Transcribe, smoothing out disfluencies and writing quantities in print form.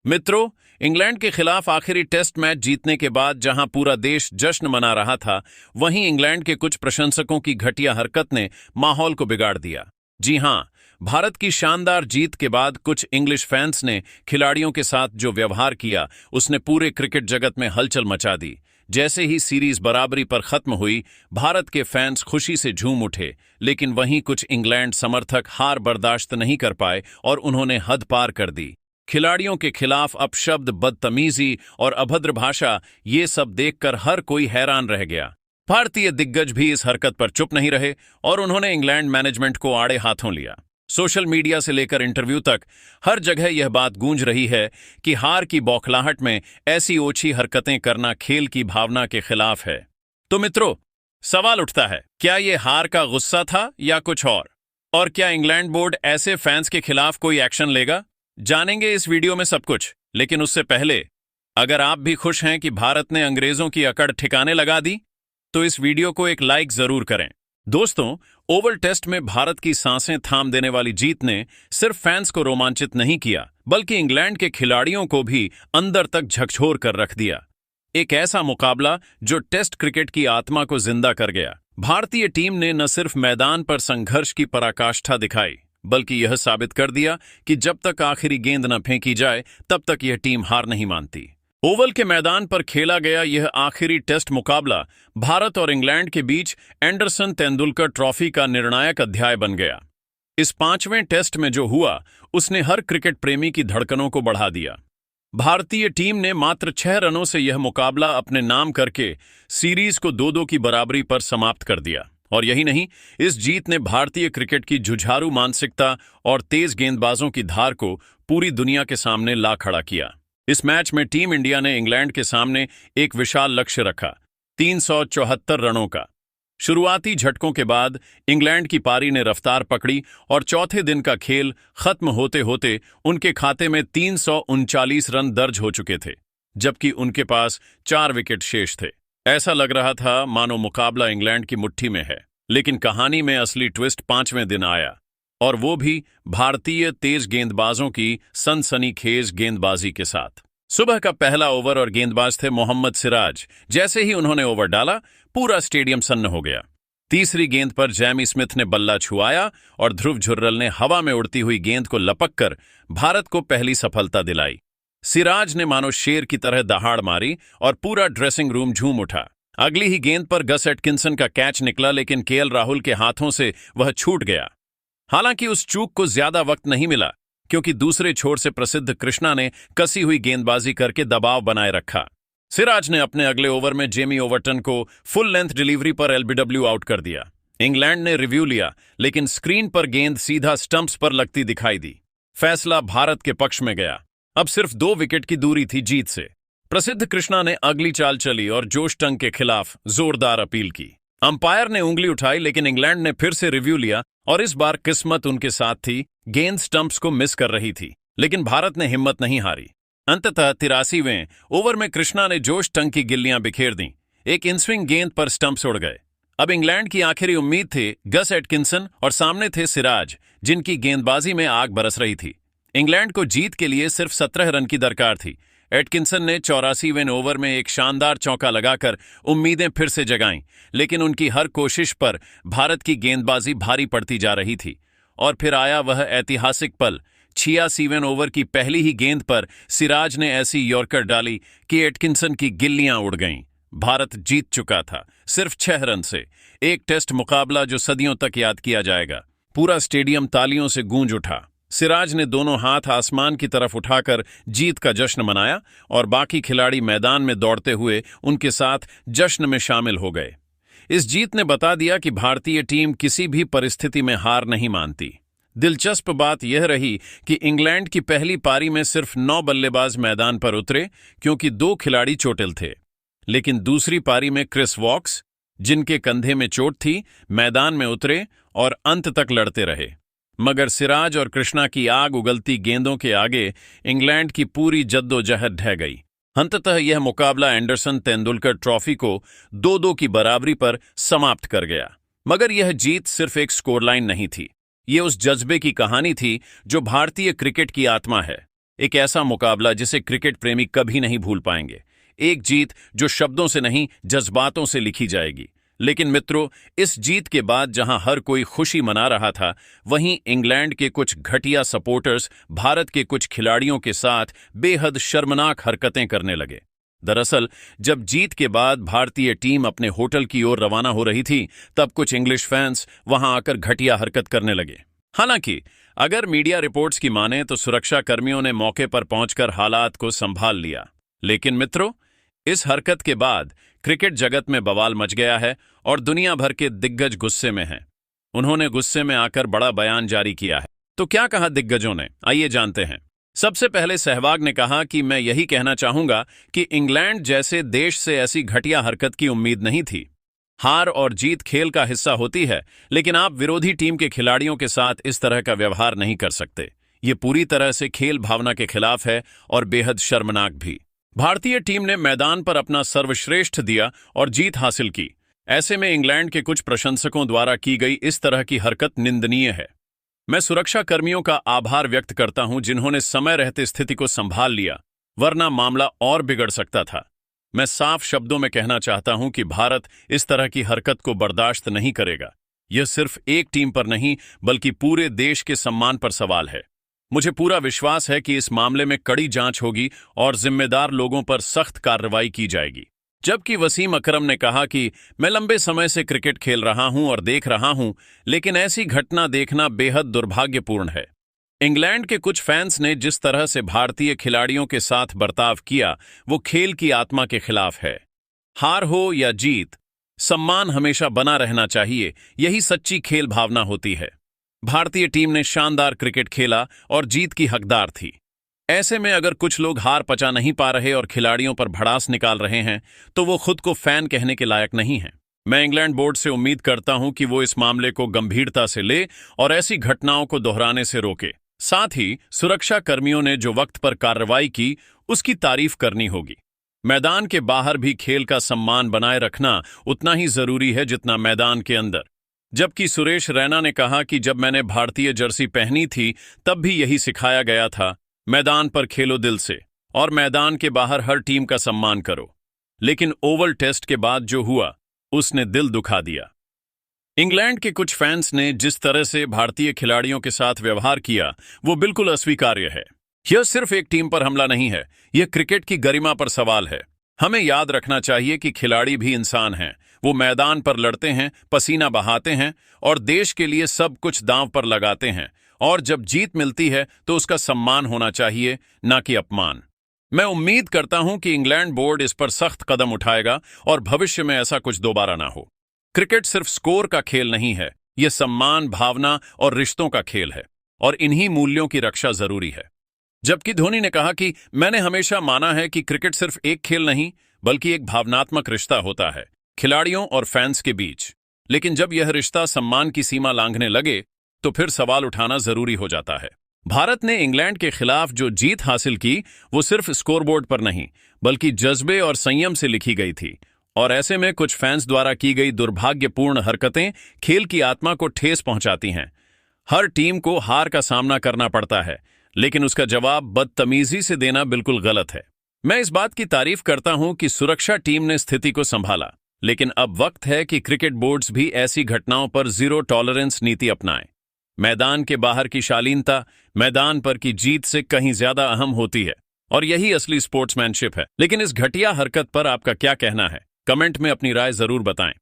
मित्रों, इंग्लैंड के खिलाफ आखिरी टेस्ट मैच जीतने के बाद जहां पूरा देश जश्न मना रहा था, वहीं इंग्लैंड के कुछ प्रशंसकों की घटिया हरकत ने माहौल को बिगाड़ दिया। जी हां, भारत की शानदार जीत के बाद कुछ इंग्लिश फैंस ने खिलाड़ियों के साथ जो व्यवहार किया, उसने पूरे क्रिकेट जगत में हलचल मचा दी। जैसे ही सीरीज बराबरी पर खत्म हुई, भारत के फैंस खुशी से झूम उठे, लेकिन वहीं कुछ इंग्लैंड समर्थक हार बर्दाश्त नहीं कर पाए और उन्होंने हद पार कर दी। खिलाड़ियों के खिलाफ अपशब्द, बदतमीजी और अभद्र भाषा, ये सब देखकर हर कोई हैरान रह गया। भारतीय दिग्गज भी इस हरकत पर चुप नहीं रहे और उन्होंने इंग्लैंड मैनेजमेंट को आड़े हाथों लिया। सोशल मीडिया से लेकर इंटरव्यू तक हर जगह यह बात गूंज रही है कि हार की बौखलाहट में ऐसी ओछी हरकतें करना खेल की भावना के खिलाफ है। तो मित्रों, सवाल उठता है, क्या यह हार का गुस्सा था या कुछ और? और क्या इंग्लैंड बोर्ड ऐसे फैंस के खिलाफ कोई एक्शन लेगा? जानेंगे इस वीडियो में सब कुछ। लेकिन उससे पहले, अगर आप भी खुश हैं कि भारत ने अंग्रेजों की अकड़ ठिकाने लगा दी, तो इस वीडियो को एक लाइक जरूर करें। दोस्तों, ओवल टेस्ट में भारत की सांसें थाम देने वाली जीत ने सिर्फ फैंस को रोमांचित नहीं किया, बल्कि इंग्लैंड के खिलाड़ियों को भी अंदर तक झकझोर कर रख दिया। एक ऐसा मुकाबला जो टेस्ट क्रिकेट की आत्मा को जिंदा कर गया। भारतीय टीम ने न सिर्फ मैदान पर संघर्ष की पराकाष्ठा दिखाई, बल्कि यह साबित कर दिया कि जब तक आखिरी गेंद न फेंकी जाए, तब तक यह टीम हार नहीं मानती। ओवल के मैदान पर खेला गया यह आखिरी टेस्ट मुकाबला भारत और इंग्लैंड के बीच एंडरसन तेंदुलकर ट्रॉफी का निर्णायक अध्याय बन गया। इस 5वें टेस्ट में जो हुआ, उसने हर क्रिकेट प्रेमी की धड़कनों को बढ़ा दिया। भारतीय टीम ने मात्र 6 रनों से यह मुकाबला अपने नाम करके सीरीज को 2-2 की बराबरी पर समाप्त कर दिया। और यही नहीं, इस जीत ने भारतीय क्रिकेट की जुझारू मानसिकता और तेज गेंदबाजों की धार को पूरी दुनिया के सामने ला खड़ा किया। इस मैच में टीम इंडिया ने इंग्लैंड के सामने एक विशाल लक्ष्य रखा, 374 रनों का। शुरुआती झटकों के बाद इंग्लैंड की पारी ने रफ्तार पकड़ी और चौथे दिन का खेल खत्म होते होते उनके खाते में 339 रन दर्ज हो चुके थे, जबकि उनके पास 4 विकेट शेष थे। ऐसा लग रहा था मानो मुकाबला इंग्लैंड की मुट्ठी में है। लेकिन कहानी में असली ट्विस्ट 5वें दिन आया, और वो भी भारतीय तेज गेंदबाजों की सनसनीखेज गेंदबाजी के साथ। सुबह का पहला ओवर और गेंदबाज थे मोहम्मद सिराज। जैसे ही उन्होंने ओवर डाला, पूरा स्टेडियम सन्न हो गया। तीसरी गेंद पर जैमी स्मिथ ने बल्ला छुआया और ध्रुव झुर्रल ने हवा में उड़ती हुई गेंद को लपककर भारत को पहली सफलता दिलाई। सिराज ने मानो शेर की तरह दहाड़ मारी और पूरा ड्रेसिंग रूम झूम उठा। अगली ही गेंद पर गस एटकिंसन का कैच निकला, लेकिन केएल राहुल के हाथों से वह छूट गया। हालांकि उस चूक को ज्यादा वक्त नहीं मिला, क्योंकि दूसरे छोर से प्रसिद्ध कृष्णा ने कसी हुई गेंदबाजी करके दबाव बनाए रखा। सिराज ने अपने अगले ओवर में जेमी ओवरटन को फुल लेंथ डिलीवरी पर एलबीडब्ल्यू आउट कर दिया। इंग्लैंड ने रिव्यू लिया, लेकिन स्क्रीन पर गेंद सीधा स्टंप्स पर लगती दिखाई दी। फैसला भारत के पक्ष में गया। अब सिर्फ 2 विकेट की दूरी थी जीत से। प्रसिद्ध कृष्णा ने अगली चाल चली और जोश टंग के खिलाफ जोरदार अपील की। अंपायर ने उंगली उठाई, लेकिन इंग्लैंड ने फिर से रिव्यू लिया और इस बार किस्मत उनके साथ थी। गेंद स्टंप्स को मिस कर रही थी, लेकिन भारत ने हिम्मत नहीं हारी। अंततः 83वें ओवर में कृष्णा ने जोश टंग की गिल्लियां बिखेर दी। एक इनस्विंग गेंद पर स्टंप्स उड़ गए। अब इंग्लैंड की आखिरी उम्मीद थे गस एटकिंसन और सामने थे सिराज, जिनकी गेंदबाजी में आग बरस रही थी। इंग्लैंड को जीत के लिए सिर्फ 17 रन की दरकार थी। एटकिंसन ने 84वें ओवर में एक शानदार चौका लगाकर उम्मीदें फिर से जगाईं, लेकिन उनकी हर कोशिश पर भारत की गेंदबाजी भारी पड़ती जा रही थी। और फिर आया वह ऐतिहासिक पल। 86वें ओवर की पहली ही गेंद पर सिराज ने ऐसी यॉर्कर डाली कि एटकिंसन की गिल्लियां उड़ गईं। भारत जीत चुका था सिर्फ 6 रन से। एक टेस्ट मुकाबला जो सदियों तक याद किया जाएगा। पूरा स्टेडियम तालियों से गूंज उठा। सिराज ने दोनों हाथ आसमान की तरफ उठाकर जीत का जश्न मनाया और बाकी खिलाड़ी मैदान में दौड़ते हुए उनके साथ जश्न में शामिल हो गए। इस जीत ने बता दिया कि भारतीय टीम किसी भी परिस्थिति में हार नहीं मानती। दिलचस्प बात यह रही कि इंग्लैंड की पहली पारी में सिर्फ 9 बल्लेबाज मैदान पर उतरे, क्योंकि 2 खिलाड़ी चोटिल थे। लेकिन दूसरी पारी में क्रिस वॉक्स, जिनके कंधे में चोट थी, मैदान में उतरे और अंत तक लड़ते रहे। मगर सिराज और कृष्णा की आग उगलती गेंदों के आगे इंग्लैंड की पूरी जद्दोजहद ढह गई। अंततः यह मुकाबला एंडरसन तेंदुलकर ट्रॉफी को 2-2 की बराबरी पर समाप्त कर गया। मगर यह जीत सिर्फ एक स्कोरलाइन नहीं थी। ये उस जज्बे की कहानी थी जो भारतीय क्रिकेट की आत्मा है। एक ऐसा मुकाबला जिसे क्रिकेट प्रेमी कभी नहीं भूल पाएंगे। एक जीत जो शब्दों से नहीं, जज्बातों से लिखी जाएगी। लेकिन मित्रों, इस जीत के बाद जहां हर कोई खुशी मना रहा था, वहीं इंग्लैंड के कुछ घटिया सपोर्टर्स भारत के कुछ खिलाड़ियों के साथ बेहद शर्मनाक हरकतें करने लगे। दरअसल, जब जीत के बाद भारतीय टीम अपने होटल की ओर रवाना हो रही थी, तब कुछ इंग्लिश फैंस वहां आकर घटिया हरकत करने लगे। हालांकि अगर मीडिया रिपोर्ट्स की माने तो सुरक्षा कर्मियों ने मौके पर पहुंचकर हालात को संभाल लिया। लेकिन मित्रों, इस हरकत के बाद क्रिकेट जगत में बवाल मच गया है और दुनिया भर के दिग्गज गुस्से में हैं। उन्होंने गुस्से में आकर बड़ा बयान जारी किया है। तो क्या कहा दिग्गजों ने, आइए जानते हैं। सबसे पहले सहवाग ने कहा कि मैं यही कहना चाहूंगा कि इंग्लैंड जैसे देश से ऐसी घटिया हरकत की उम्मीद नहीं थी। हार और जीत खेल का हिस्सा होती है, लेकिन आप विरोधी टीम के खिलाड़ियों के साथ इस तरह का व्यवहार नहीं कर सकते। ये पूरी तरह से खेल भावना के खिलाफ है और बेहद शर्मनाक भी। भारतीय टीम ने मैदान पर अपना सर्वश्रेष्ठ दिया और जीत हासिल की। ऐसे में इंग्लैंड के कुछ प्रशंसकों द्वारा की गई इस तरह की हरकत निंदनीय है। मैं सुरक्षा कर्मियों का आभार व्यक्त करता हूं जिन्होंने समय रहते स्थिति को संभाल लिया, वरना मामला और बिगड़ सकता था। मैं साफ शब्दों में कहना चाहता हूं कि भारत इस तरह की हरकत को बर्दाश्त नहीं करेगा। यह सिर्फ एक टीम पर नहीं, बल्कि पूरे देश के सम्मान पर सवाल है। मुझे पूरा विश्वास है कि इस मामले में कड़ी जांच होगी और जिम्मेदार लोगों पर सख्त कार्रवाई की जाएगी। जबकि वसीम अकरम ने कहा कि मैं लंबे समय से क्रिकेट खेल रहा हूं और देख रहा हूं, लेकिन ऐसी घटना देखना बेहद दुर्भाग्यपूर्ण है। इंग्लैंड के कुछ फैंस ने जिस तरह से भारतीय खिलाड़ियों के साथ बर्ताव किया, वो खेल की आत्मा के खिलाफ है। हार हो या जीत, सम्मान हमेशा बना रहना चाहिए। यही सच्ची खेल भावना होती है। भारतीय टीम ने शानदार क्रिकेट खेला और जीत की हकदार थी। ऐसे में अगर कुछ लोग हार पचा नहीं पा रहे और खिलाड़ियों पर भड़ास निकाल रहे हैं, तो वो खुद को फैन कहने के लायक नहीं है। मैं इंग्लैंड बोर्ड से उम्मीद करता हूं कि वो इस मामले को गंभीरता से ले और ऐसी घटनाओं को दोहराने से रोके। साथ ही सुरक्षा कर्मियों ने जो वक्त पर कार्रवाई की, उसकी तारीफ करनी होगी। मैदान के बाहर भी खेल का सम्मान बनाए रखना उतना ही जरूरी है जितना मैदान के अंदर। जबकि सुरेश रैना ने कहा कि जब मैंने भारतीय जर्सी पहनी थी, तब भी यही सिखाया गया था, मैदान पर खेलो दिल से और मैदान के बाहर हर टीम का सम्मान करो। लेकिन ओवल टेस्ट के बाद जो हुआ, उसने दिल दुखा दिया। इंग्लैंड के कुछ फैंस ने जिस तरह से भारतीय खिलाड़ियों के साथ व्यवहार किया, वो बिल्कुल अस्वीकार्य है। यह सिर्फ एक टीम पर हमला नहीं है, यह क्रिकेट की गरिमा पर सवाल है। हमें याद रखना चाहिए कि खिलाड़ी भी इंसान हैं। वो मैदान पर लड़ते हैं, पसीना बहाते हैं और देश के लिए सब कुछ दांव पर लगाते हैं। और जब जीत मिलती है तो उसका सम्मान होना चाहिए, ना कि अपमान। मैं उम्मीद करता हूं कि इंग्लैंड बोर्ड इस पर सख्त कदम उठाएगा और भविष्य में ऐसा कुछ दोबारा ना हो। क्रिकेट सिर्फ स्कोर का खेल नहीं है, यह सम्मान, भावना और रिश्तों का खेल है और इन्हीं मूल्यों की रक्षा जरूरी है। जबकि धोनी ने कहा कि मैंने हमेशा माना है कि क्रिकेट सिर्फ एक खेल नहीं, बल्कि एक भावनात्मक रिश्ता होता है खिलाड़ियों और फैंस के बीच। लेकिन जब यह रिश्ता सम्मान की सीमा लांघने लगे, तो फिर सवाल उठाना जरूरी हो जाता है। भारत ने इंग्लैंड के खिलाफ जो जीत हासिल की, वो सिर्फ स्कोरबोर्ड पर नहीं, बल्कि जज्बे और संयम से लिखी गई थी। और ऐसे में कुछ फैंस द्वारा की गई दुर्भाग्यपूर्ण हरकतें खेल की आत्मा को ठेस पहुंचाती हैं। हर टीम को हार का सामना करना पड़ता है, लेकिन उसका जवाब बदतमीजी से देना बिल्कुल गलत है। मैं इस बात की तारीफ करता हूं कि सुरक्षा टीम ने स्थिति को संभाला, लेकिन अब वक्त है कि क्रिकेट बोर्ड्स भी ऐसी घटनाओं पर जीरो टॉलरेंस नीति अपनाएं। मैदान के बाहर की शालीनता मैदान पर की जीत से कहीं ज्यादा अहम होती है और यही असली स्पोर्ट्समैनशिप है। लेकिन इस घटिया हरकत पर आपका क्या कहना है? कमेंट में अपनी राय जरूर बताएं।